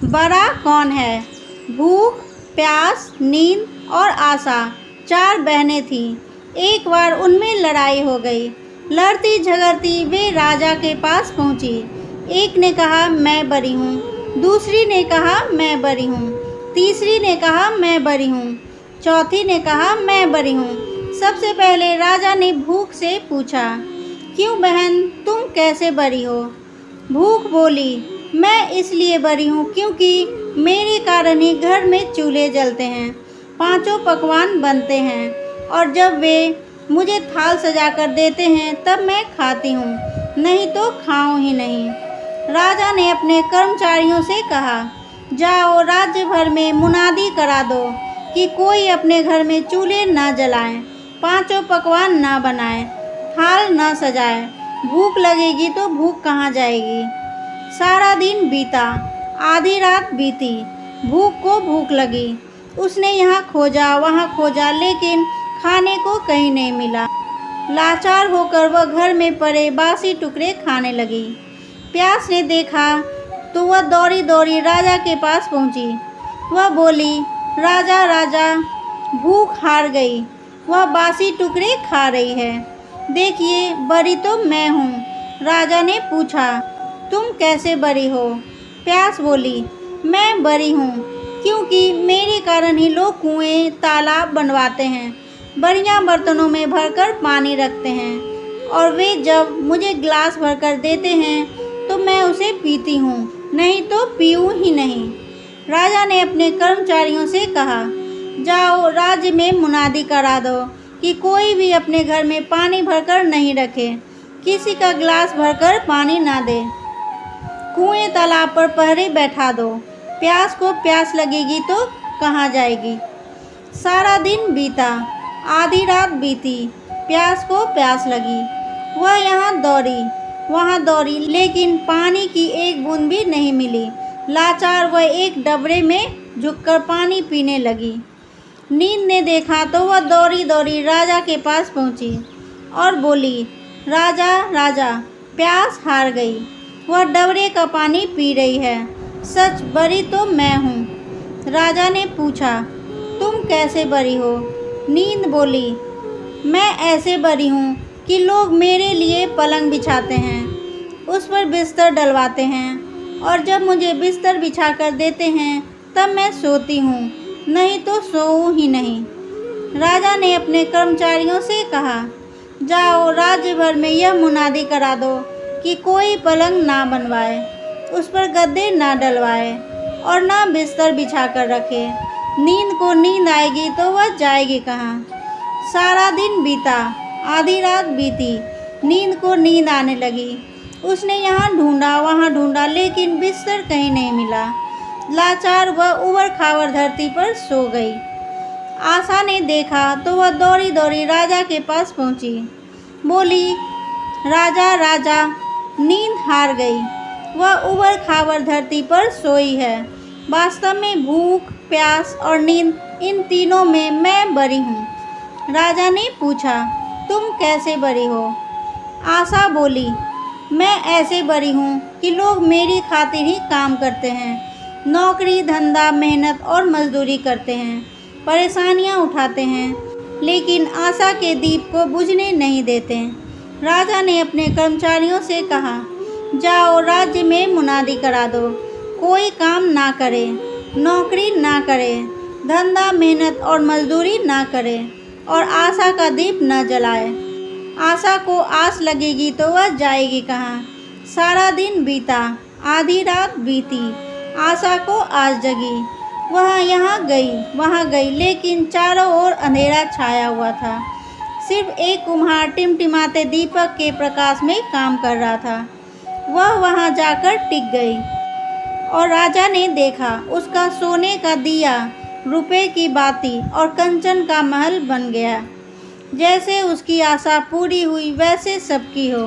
बड़ा कौन है? भूख, प्यास, नींद और आशा 4 बहनें थीं। एक बार उनमें लड़ाई हो गई। लड़ती झगड़ती वे राजा के पास पहुंची। एक ने कहा मैं बरी हूँ, दूसरी ने कहा मैं बरी हूँ, तीसरी ने कहा मैं बरी हूँ, चौथी ने कहा मैं बरी हूँ। सबसे पहले राजा ने भूख से पूछा, क्यों बहन, तुम कैसे बरी हो? भूख बोली, मैं इसलिए बरी हूँ क्योंकि मेरे कारण ही घर में चूल्हे जलते हैं, 5 पकवान बनते हैं और जब वे मुझे थाल सजा कर देते हैं तब मैं खाती हूँ, नहीं तो खाऊं ही नहीं। राजा ने अपने कर्मचारियों से कहा, जाओ राज्य भर में मुनादी करा दो कि कोई अपने घर में चूल्हे न जलाएं, 5 पकवान न बनाएं, थाल न सजाएं। भूख लगेगी तो भूख कहाँ जाएगी? सारा दिन बीता, आधी रात बीती। भूख को भूख लगी। उसने यहाँ खोजा वहाँ खोजा, लेकिन खाने को कहीं नहीं मिला। लाचार होकर वह घर में पड़े बासी टुकड़े खाने लगी। प्यास ने देखा तो वह दौड़ी दौड़ी राजा के पास पहुँची। वह बोली, राजा राजा, भूख हार गई, वह बासी टुकड़े खा रही है। देखिए, बरी तो मैं हूँ। राजा ने पूछा, तुम कैसे बरी हो? प्यास बोली, मैं बरी हूँ क्योंकि मेरे कारण ही लोग कुएं तालाब बनवाते हैं, बढ़िया बर्तनों में भरकर पानी रखते हैं और वे जब मुझे गिलास भरकर देते हैं तो मैं उसे पीती हूँ, नहीं तो पीऊँ ही नहीं। राजा ने अपने कर्मचारियों से कहा, जाओ राज्य में मुनादी करा दो कि कोई भी अपने घर में पानी भरकर नहीं रखे, किसी का गिलास भरकर पानी ना दे। कुएं तालाब पर पहरे बैठा दो, प्यास को प्यास लगेगी तो कहाँ जाएगी? सारा दिन बीता, आधी रात बीती, प्यास को प्यास लगी। वह यहाँ दौड़ी वहाँ दौड़ी, लेकिन पानी की एक बूंद भी नहीं मिली। लाचार वह एक डबरे में झुककर पानी पीने लगी। नींद ने देखा तो वह दौड़ी दौड़ी राजा के पास पहुँची और बोली, राजा राजा, प्यास हार गई, वह डबरे का पानी पी रही है। सच बरी तो मैं हूँ। राजा ने पूछा, तुम कैसे बरी हो? नींद बोली, मैं ऐसे बरी हूँ कि लोग मेरे लिए पलंग बिछाते हैं, उस पर बिस्तर डलवाते हैं और जब मुझे बिस्तर बिछा कर देते हैं तब मैं सोती हूँ, नहीं तो सोऊं ही नहीं। राजा ने अपने कर्मचारियों से कहा, जाओ राज्य भर में यह मुनादी करा दो कि कोई पलंग ना बनवाए, उस पर गद्दे ना डलवाए और ना बिस्तर बिछा कर रखे। नींद को नींद आएगी तो वह जाएगी कहाँ? सारा दिन बीता, आधी रात बीती, नींद को नींद आने लगी। उसने यहाँ ढूंढा वहाँ ढूंढा, लेकिन बिस्तर कहीं नहीं मिला। लाचार वह उबड़ खाबड़ धरती पर सो गई। आशा ने देखा तो वह दौड़ी दौड़ी राजा के पास पहुँची। बोली, राजा राजा, नींद हार गई, वह उबड़ खाबड़ धरती पर सोई है। वास्तव में भूख, प्यास और नींद, इन तीनों में मैं बरी हूँ। राजा ने पूछा, तुम कैसे बरी हो? आशा बोली, मैं ऐसे बरी हूँ कि लोग मेरी खातिर ही काम करते हैं, नौकरी धंधा मेहनत और मजदूरी करते हैं, परेशानियाँ उठाते हैं, लेकिन आशा के दीप को बुझने नहीं देते। राजा ने अपने कर्मचारियों से कहा, जाओ राज्य में मुनादी करा दो, कोई काम ना करे, नौकरी ना करे, धंधा मेहनत और मजदूरी ना करे और आशा का दीप न जलाए। आशा को आस लगेगी तो वह जाएगी कहाँ? सारा दिन बीता, आधी रात बीती, आशा को आस जगी। वह यहाँ गई वहाँ गई, लेकिन चारों ओर अंधेरा छाया हुआ था। सिर्फ एक कुम्हार टिमटिमाते दीपक के प्रकाश में काम कर रहा था। वह वहाँ जाकर टिक गई और राजा ने देखा उसका सोने का दिया, रुपए की बाती और कंचन का महल बन गया। जैसे उसकी आशा पूरी हुई वैसे सबकी हो।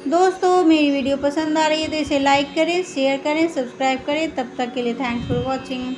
दोस्तों, मेरी वीडियो पसंद आ रही है तो इसे लाइक करें, शेयर करें, सब्सक्राइब करें। तब तक के लिए थैंक्स फॉर वॉचिंग।